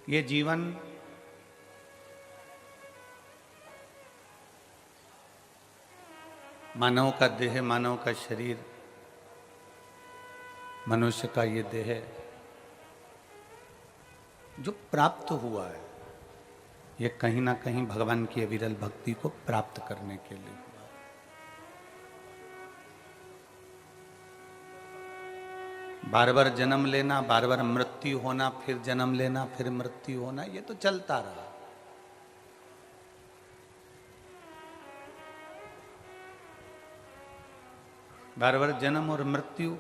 ये जीवन मानव का देह, मानव का शरीर, मनुष्य का ये देह जो प्राप्त हुआ है, ये कहीं ना कहीं भगवान की अविरल भक्ति को प्राप्त करने के लिए हुआ। बार बार जन्म लेना, बार बार मृत्यु होना, फिर जन्म लेना, फिर मृत्यु होना, ये तो चलता रहा। बार बार जन्म और मृत्यु,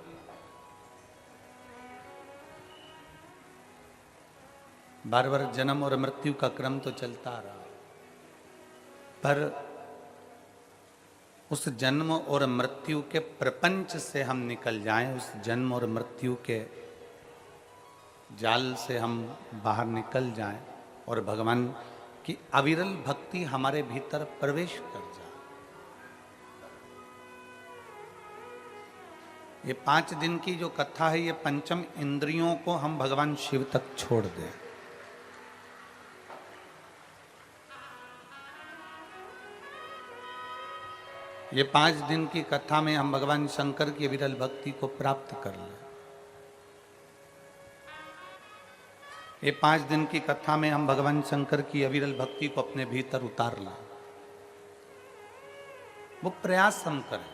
बार बार जन्म और मृत्यु का क्रम तो चलता रहा, पर उस जन्म और मृत्यु के प्रपंच से हम निकल जाएं, उस जन्म और मृत्यु के जाल से हम बाहर निकल जाएं और भगवान की अविरल भक्ति हमारे भीतर प्रवेश कर जाए। ये 5 दिन की जो कथा है, ये पंचम इंद्रियों को हम भगवान शिव तक छोड़ दें। ये 5 दिन की कथा में हम भगवान शंकर की विरल भक्ति को प्राप्त कर लें। ये 5 दिन की कथा में हम भगवान शंकर की अविरल भक्ति को अपने भीतर उतार लें। वो प्रयास हम करें।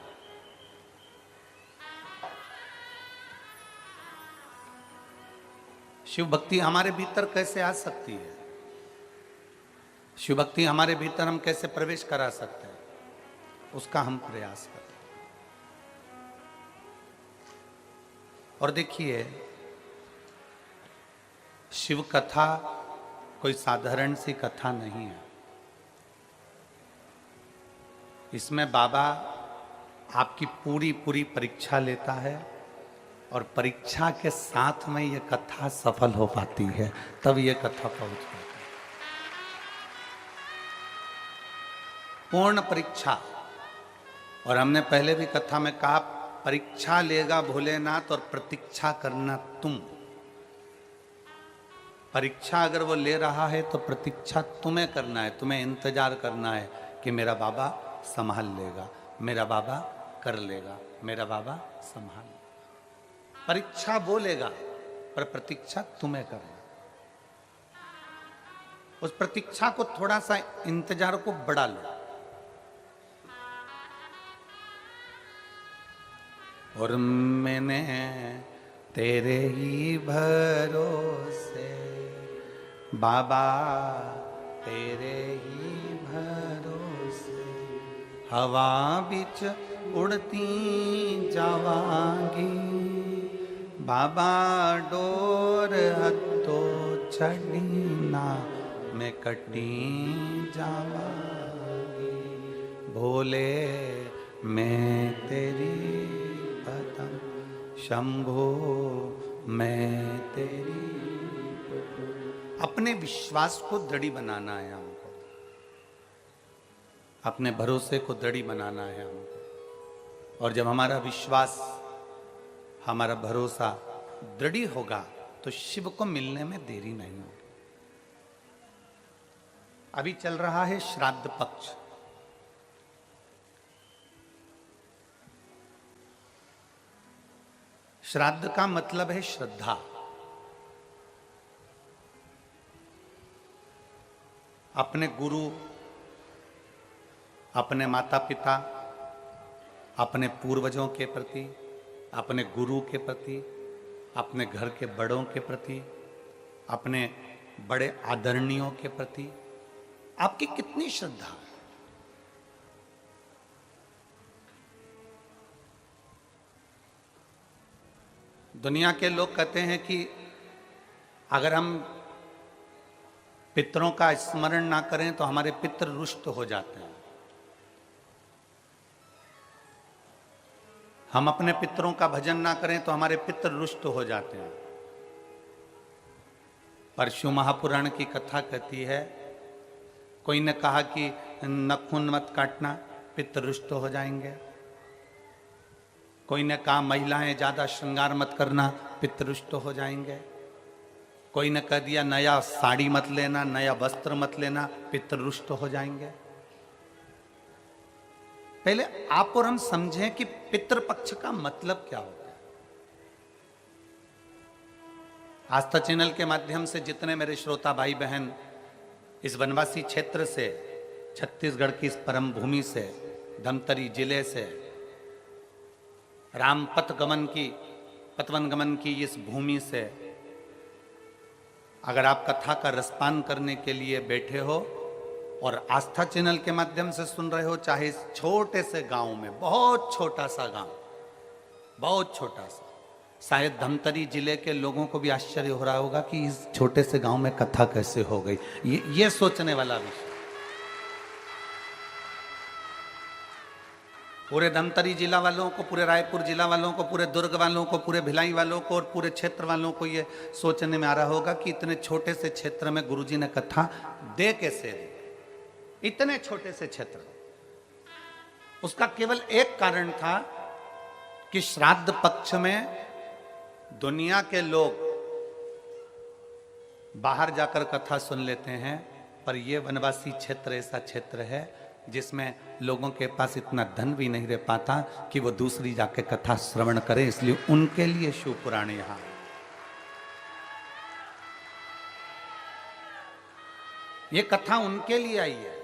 शिव भक्ति हमारे भीतर कैसे आ सकती है? शिव भक्ति हमारे भीतर हम कैसे प्रवेश करा सकते हैं? उसका हम प्रयास करें। और देखिए, शिव कथा कोई साधारण सी कथा नहीं है। इसमें बाबा आपकी पूरी पूरी परीक्षा लेता है और परीक्षा के साथ में ये कथा सफल हो पाती है, तब ये कथा पहुंच पाती है। पूर्ण परीक्षा। और हमने पहले भी कथा में कहा, परीक्षा लेगा भोलेनाथ और प्रतीक्षा करना तुम। परीक्षा अगर वो ले रहा है तो प्रतीक्षा तुम्हें करना है, तुम्हें इंतजार करना है कि मेरा बाबा संभाल लेगा, मेरा बाबा कर लेगा, मेरा बाबा संभाल लेगा। परीक्षा बोलेगा पर प्रतीक्षा तुम्हें करना। उस प्रतीक्षा को, थोड़ा सा इंतजार को बढ़ा लो। और मैंने तेरे ही भरोसे बाबा, तेरे ही भरोसे हवा बिच उड़ती जावांगी, बाबा डोर हत्तो छड़ी ना मैं कटी जावांगी, भोले मैं तेरी पतंग, शंभो मैं तेरी। अपने विश्वास को दृढ़ बनाना है हमको, अपने भरोसे को दृढ़ बनाना है हमको। और जब हमारा विश्वास, हमारा भरोसा दृढ़ होगा तो शिव को मिलने में देरी नहीं होगी। अभी चल रहा है श्राद्ध पक्ष। श्राद्ध का मतलब है श्रद्धा। अपने गुरु, अपने माता पिता, अपने पूर्वजों के प्रति, अपने गुरु के प्रति, अपने घर के बड़ों के प्रति, अपने बड़े आदरणीयों के प्रति आपकी कितनी श्रद्धा है? दुनिया के लोग कहते हैं कि अगर हम पितरों का स्मरण ना करें तो हमारे पितर रुष्ट हो जाते हैं। हम अपने पितरों का भजन ना करें तो हमारे पितर रुष्ट हो जाते हैं। परशु महापुराण की कथा कहती है, कोई ने कहा कि नखून मत काटना, पितर रुष्ट हो जाएंगे। कोई ने कहा महिलाएं ज्यादा श्रृंगार मत करना, पितृष्ट हो जाएंगे। कोई ने कह दिया नया साड़ी मत लेना, नया वस्त्र मत लेना, पितृ रुष्ट हो जाएंगे। पहले आप और हम समझें कि पितृपक्ष का मतलब क्या होता है। आस्था चैनल के माध्यम से जितने मेरे श्रोता भाई बहन इस वनवासी क्षेत्र से, छत्तीसगढ़ की इस परम भूमि से, धमतरी जिले से, राम पतवन गमन की इस भूमि से अगर आप कथा का रसपान करने के लिए बैठे हो और आस्था चैनल के माध्यम से सुन रहे हो, चाहे इस छोटे से गांव में, बहुत छोटा सा गांव, बहुत छोटा सा, शायद धमतरी जिले के लोगों को भी आश्चर्य हो रहा होगा कि इस छोटे से गांव में कथा कैसे हो गई। ये सोचने वाला विषय। पूरे धमतरी जिला वालों को, पूरे रायपुर जिला वालों को, पूरे दुर्ग वालों को, पूरे भिलाई वालों को और पूरे क्षेत्र वालों को ये सोचने में आ रहा होगा कि इतने छोटे से क्षेत्र में गुरुजी ने कथा दे कैसे दी। इतने छोटे से क्षेत्र, उसका केवल एक कारण था कि श्राद्ध पक्ष में दुनिया के लोग बाहर जाकर कथा सुन लेते हैं, पर यह वनवासी क्षेत्र ऐसा क्षेत्र है जिसमें लोगों के पास इतना धन भी नहीं रह पाता कि वो दूसरी जाके कथा श्रवण करें, इसलिए उनके लिए शिव पुराण यहां। ये कथा उनके लिए आई है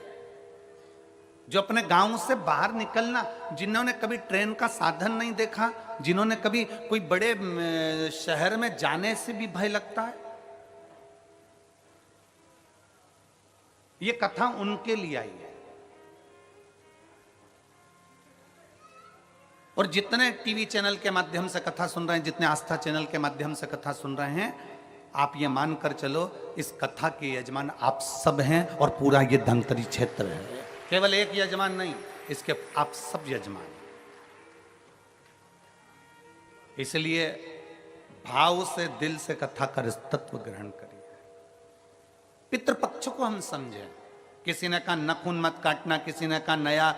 जो अपने गांव से बाहर निकलना, जिन्होंने कभी ट्रेन का साधन नहीं देखा, जिन्होंने कभी कोई बड़े शहर में जाने से भी भय लगता है, ये कथा उनके लिए आई है। और जितने टीवी चैनल के माध्यम से कथा सुन रहे हैं, जितने आस्था चैनल के माध्यम से कथा सुन रहे हैं, आप ये मानकर चलो इस कथा के यजमान आप सब हैं और पूरा ये धमतरी क्षेत्र है। केवल एक यजमान नहीं, इसके आप सब यजमान। इसलिए भाव से, दिल से कथा का तत्व ग्रहण करिए। पितृपक्ष को हम समझें। किसी ने कहा नखून मत काटना, किसी ने कहा नया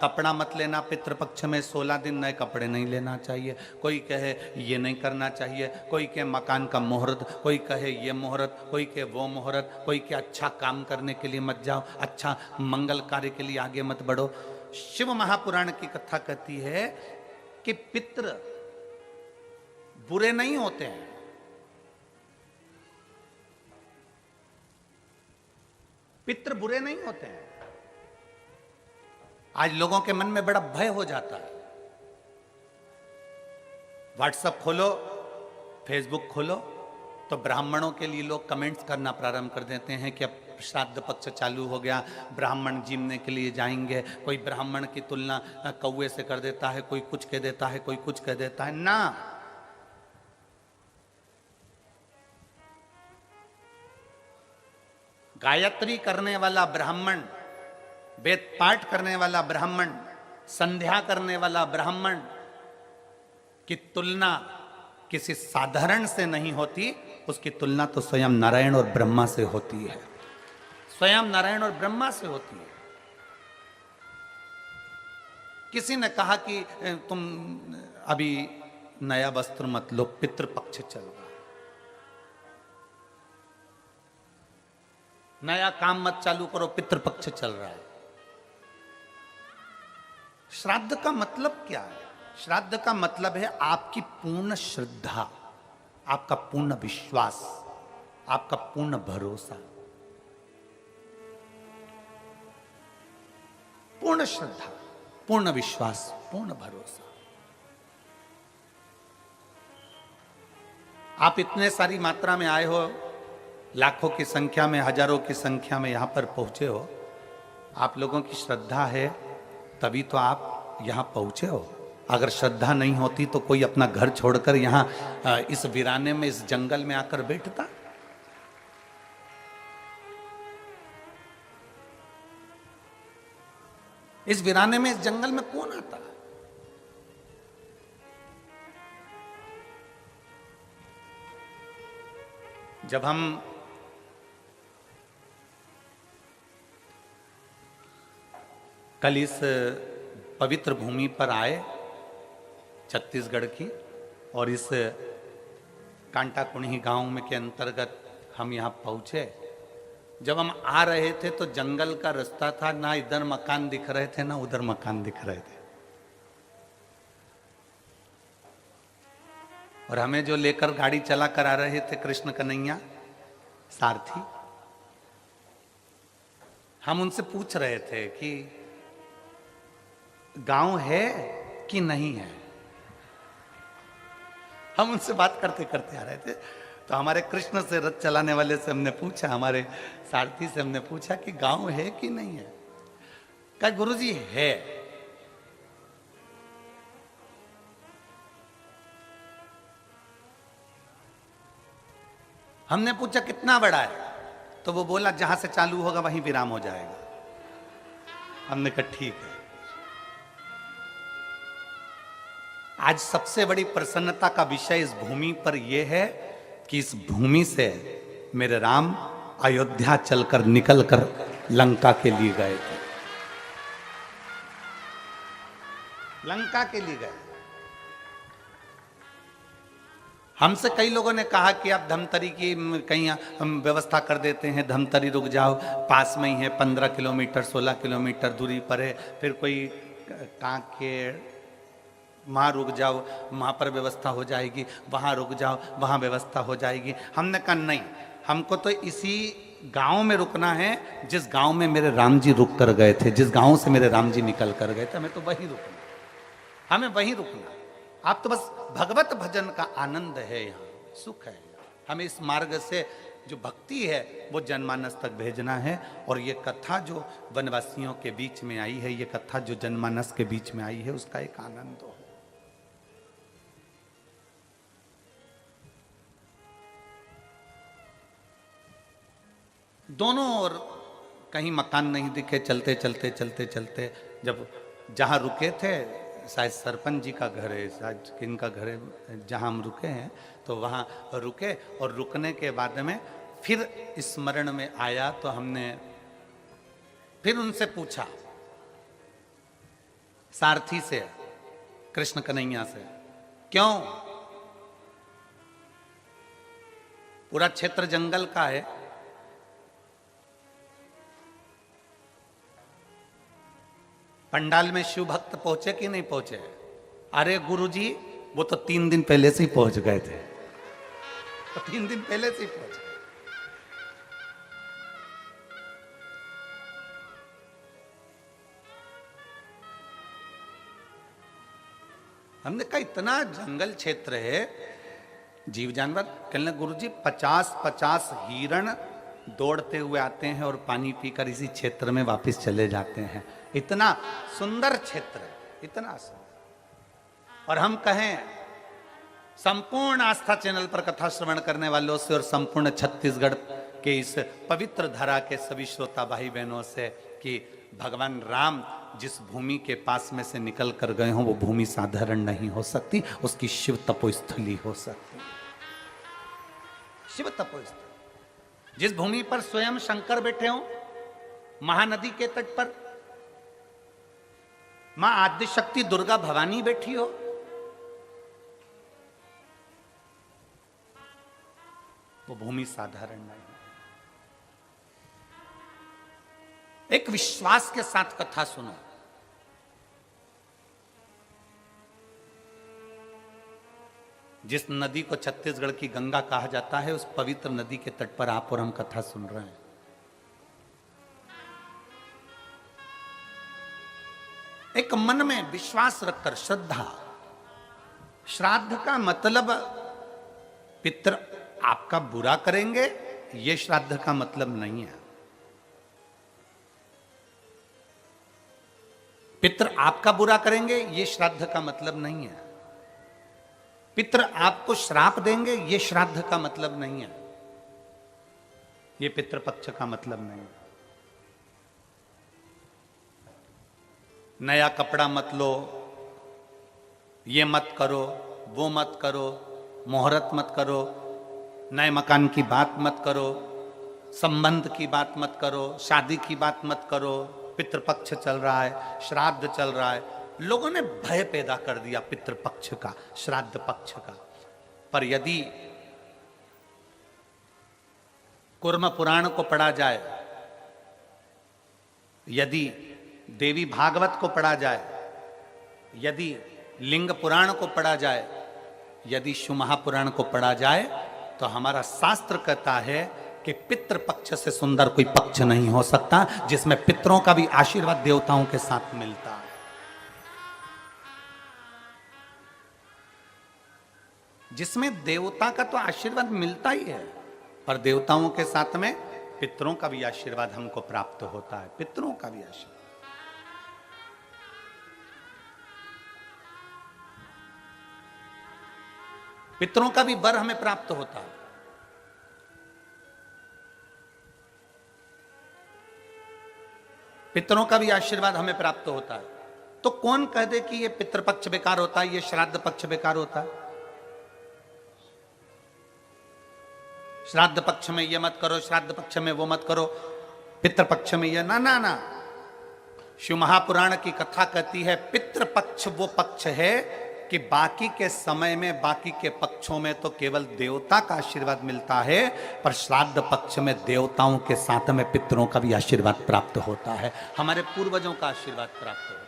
कपड़ा मत लेना, पितृपक्ष में 16 दिन नए कपड़े नहीं लेना चाहिए, कोई कहे ये नहीं करना चाहिए, कोई कहे मकान का मुहूर्त, कोई कहे ये मुहूर्त, कोई कहे वो मुहूर्त, कोई कहे अच्छा काम करने के लिए मत जाओ, अच्छा मंगल कार्य के लिए आगे मत बढ़ो। शिव महापुराण की कथा कहती है कि पितृ बुरे नहीं होते हैं, पितृ बुरे नहीं होते हैं। आज लोगों के मन में बड़ा भय हो जाता है। व्हाट्सएप खोलो, फेसबुक खोलो, तो ब्राह्मणों के लिए लोग कमेंट्स करना प्रारंभ कर देते हैं कि अब श्राद्ध पक्ष चालू हो गया, ब्राह्मण जीमने के लिए जाएंगे। कोई ब्राह्मण की तुलना कौवे से कर देता है, कोई कुछ कह देता है, कोई कुछ कह देता है। ना, गायत्री करने वाला ब्राह्मण, वेद पाठ करने वाला ब्राह्मण, संध्या करने वाला ब्राह्मण की तुलना किसी साधारण से नहीं होती, उसकी तुलना तो स्वयं नारायण और ब्रह्मा से होती है, स्वयं नारायण और ब्रह्मा से होती है। किसी ने कहा कि तुम अभी नया वस्त्र मत लो, पितृपक्ष चल रहा है, नया काम मत चालू करो, पितृपक्ष चल रहा है। श्राद्ध का मतलब क्या है? श्राद्ध का मतलब है आपकी पूर्ण श्रद्धा, आपका पूर्ण विश्वास, आपका पूर्ण भरोसा। पूर्ण श्रद्धा, पूर्ण विश्वास, पूर्ण भरोसा। आप इतने सारी मात्रा में आए हो, लाखों की संख्या में, हजारों की संख्या में यहां पर पहुंचे हो, आप लोगों की श्रद्धा है तभी तो आप यहां पहुंचे हो। अगर श्रद्धा नहीं होती तो कोई अपना घर छोड़कर यहां इस वीराने में, इस जंगल में आकर बैठता? इस वीराने में, इस जंगल में कौन आता? जब हम कल इस पवित्र भूमि पर आए छत्तीसगढ़ की, और इस कांटा कुणी गांव में के अंतर्गत हम यहाँ पहुंचे। जब हम आ रहे थे तो जंगल का रास्ता था, ना इधर मकान दिख रहे थे ना उधर मकान दिख रहे थे, और हमें जो लेकर गाड़ी चला कर आ रहे थे कृष्ण कन्हैया सारथी, हम उनसे पूछ रहे थे कि गांव है कि नहीं है। हम उनसे बात करते करते आ रहे थे, तो हमारे कृष्ण से रथ चलाने वाले से हमने पूछा, हमारे सारथी से हमने पूछा कि गांव है कि नहीं है। कहा गुरुजी है। हमने पूछा कितना बड़ा है, तो वो बोला जहां से चालू होगा वहीं विराम हो जाएगा। हमने कहा ठीक है। आज सबसे बड़ी प्रसन्नता का विषय इस भूमि पर यह है कि इस भूमि से मेरे राम अयोध्या चलकर निकलकर लंका के लिए गए थे, लंका के लिए गए। हमसे कई लोगों ने कहा कि आप धमतरी की कहीं हम व्यवस्था कर देते हैं, धमतरी रुक जाओ, पास में ही है, 15 किलोमीटर 16 किलोमीटर दूरी पर है। फिर कोई कांकेर, वहाँ रुक जाओ, वहाँ पर व्यवस्था हो जाएगी, वहाँ रुक जाओ, वहाँ व्यवस्था हो जाएगी। हमने कहा नहीं, हमको तो इसी गांव में रुकना है जिस गांव में मेरे राम जी रुक कर गए थे, जिस गांव से मेरे राम जी निकल कर गए थे, हमें तो वहीं रुकना, हमें वहीं रुकना। आप तो बस भगवत भजन का आनंद है, यहाँ सुख है। हमें इस मार्ग से जो भक्ति है वो जनमानस तक भेजना है। और ये कथा जो वनवासियों के बीच में आई है, ये कथा जो जनमानस के बीच में आई है, उसका एक आनंद हो। दोनों ओर कहीं मकान नहीं दिखे, चलते चलते चलते चलते जब जहाँ रुके थे, शायद सरपंच जी का घर है, शायद किनका घर है, जहाँ हम रुके हैं, तो वहाँ रुके। और रुकने के बाद में फिर स्मरण में आया, तो हमने फिर उनसे पूछा, सारथी से, कृष्ण कन्हैया से, क्यों पूरा क्षेत्र जंगल का है, पंडाल में शिव भक्त पहुंचे कि नहीं पहुंचे? अरे गुरुजी वो तो 3 दिन पहले से ही पहुंच गए थे, तो 3 दिन पहले से ही पहुंच गए। हमने कहा इतना जंगल क्षेत्र है, जीव जानवर। कहने गुरुजी 50-50 हिरण दौड़ते हुए आते हैं और पानी पीकर इसी क्षेत्र में वापस चले जाते हैं। इतना सुंदर क्षेत्र है, इतना सुंदर। और हम कहें संपूर्ण आस्था चैनल पर कथा श्रवण करने वालों से और संपूर्ण छत्तीसगढ़ के इस पवित्र धरा के सभी श्रोता भाई बहनों से कि भगवान राम जिस भूमि के पास में से निकल कर गए हों, वो भूमि साधारण नहीं हो सकती, उसकी शिव तपोस्थली हो सकती। शिव तपोस्थली जिस भूमि पर स्वयं शंकर बैठे हों, महानदी के तट पर मां आद्य शक्ति दुर्गा भवानी बैठी हो, वो भूमि साधारण नहीं। एक विश्वास के साथ कथा सुनो। जिस नदी को छत्तीसगढ़ की गंगा कहा जाता है, उस पवित्र नदी के तट पर आप और हम कथा सुन रहे हैं। एक मन में विश्वास रखकर, श्रद्धा। श्राद्ध का मतलब पितर आपका बुरा करेंगे, यह श्राद्ध का मतलब नहीं है। पितर आपका बुरा करेंगे, यह श्राद्ध का मतलब नहीं है। पितर आपको श्राप देंगे, यह श्राद्ध का मतलब नहीं है। यह पितृपक्ष का मतलब नहीं है। नया कपड़ा मत लो, ये मत करो, वो मत करो, मुहूर्त मत करो, नए मकान की बात मत करो, संबंध की बात मत करो, शादी की बात मत करो। पितृपक्ष चल रहा है, श्राद्ध चल रहा है। लोगों ने भय पैदा कर दिया पितृपक्ष का, श्राद्ध पक्ष का। पर यदि कूर्म पुराण को पढ़ा जाए, यदि देवी भागवत को पढ़ा जाए, यदि लिंग पुराण को पढ़ा जाए, यदि शिव महापुराण को पढ़ा जाए, तो हमारा शास्त्र कहता है कि पितृ पक्ष से सुंदर कोई पक्ष नहीं हो सकता, जिसमें पितरों का भी आशीर्वाद देवताओं के साथ मिलता है। जिसमें देवता का तो आशीर्वाद मिलता ही है, पर देवताओं के साथ में पितरों का भी आशीर्वाद हमको प्राप्त होता है, पितरों का भी आशीर्वाद। पितरों का भी वर हमें प्राप्त होता है। पितरों का भी आशीर्वाद हमें प्राप्त होता है। तो कौन कह दे कि ये पितृपक्ष बेकार होता है, ये श्राद्ध पक्ष बेकार होता है? श्राद्ध पक्ष में ये मत करो, श्राद्ध पक्ष में वो मत करो, पितृपक्ष में ये ना ना ना। शिव महापुराण की कथा कहती है पितृपक्ष वो पक्ष है कि बाकी के समय में, बाकी के पक्षों में तो केवल देवता का आशीर्वाद मिलता है, पर श्राद्ध पक्ष में देवताओं के साथ में पितरों का भी आशीर्वाद प्राप्त होता है, हमारे पूर्वजों का आशीर्वाद प्राप्त होता है।